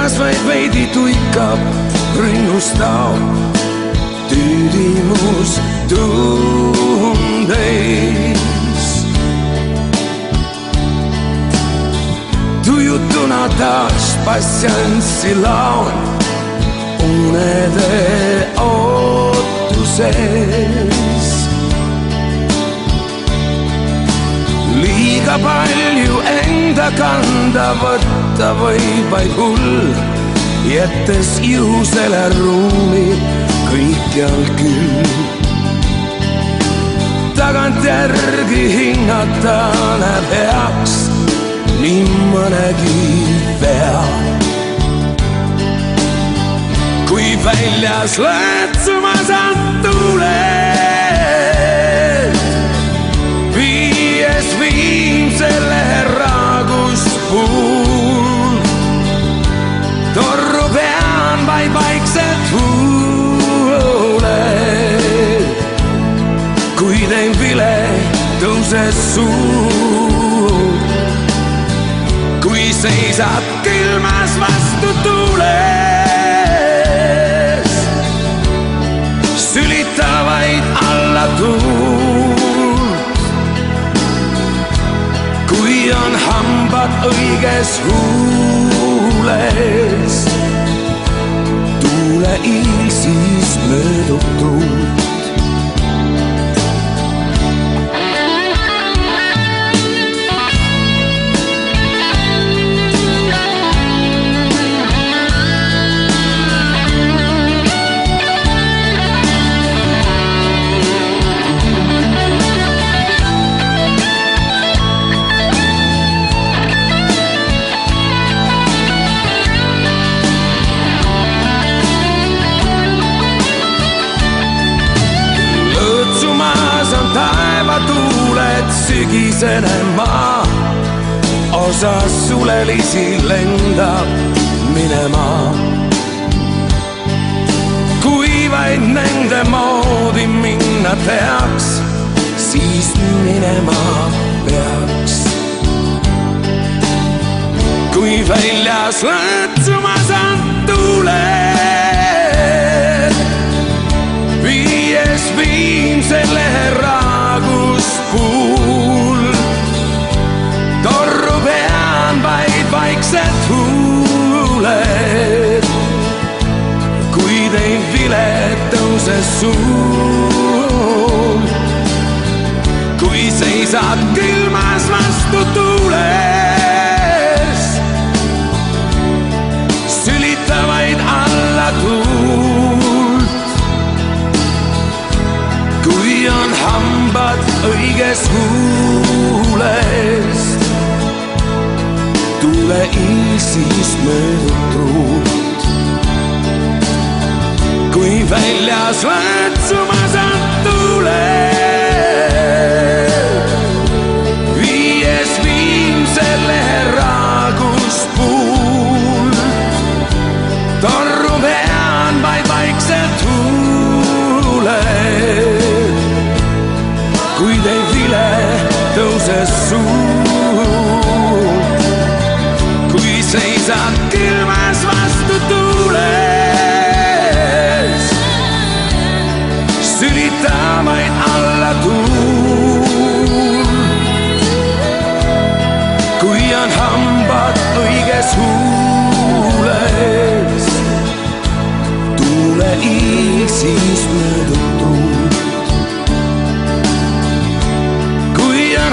silmas vaid veidi tuikab rinnustab tüüdimus tundeis. Tujutuna taas passianssi laun unede ootuses. Liiga palju enda kanda võtta võib vaid hull, jättes juhusele ruumi kõikjal küll. Tagantjärgi hinnata näeb heaks nii mõnegi vea. Kui väljas lõõtsuma saad tuuled, viies viimsele raaguspuu. Torru pean vaid vaikselt huuled, kui tein vile tõuses suur. Kui seisad külmas vastu tuules, sülita vaid alla tuult. Kui on hambad õiges huules, tuule iil siis möödub tuult. Tuuled sügisene maa, osa sulelisi lendab minema. Kui vaid nende moodi minna teaks, siis minema peaks. Kui väljas lõõtsuma saad tuuled, viies viimsele raaguspuu. Torru pean vaid vaikselt huuled, kui tein vile tõuses suur. Kui seisad külmas vastu tuules, sülita vaid alla tuult. Kui on hambad õiges huules, tuule iil siis möödub tuult. Kui väljas lõõtsuma saad tuuled, viies viimsele raaguspuul. Torru pean vaid vaikselt huuled, kui tein vile tõuses suur. Kui seisad külmas vastu tuules, sülita vaid alla tuul. Kui on hambad õiges huules, tuule iil siis möödub tuult.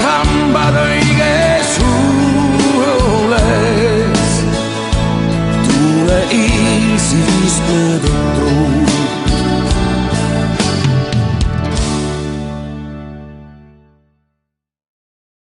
Hambad õiges huules, tuule iil siis möödub.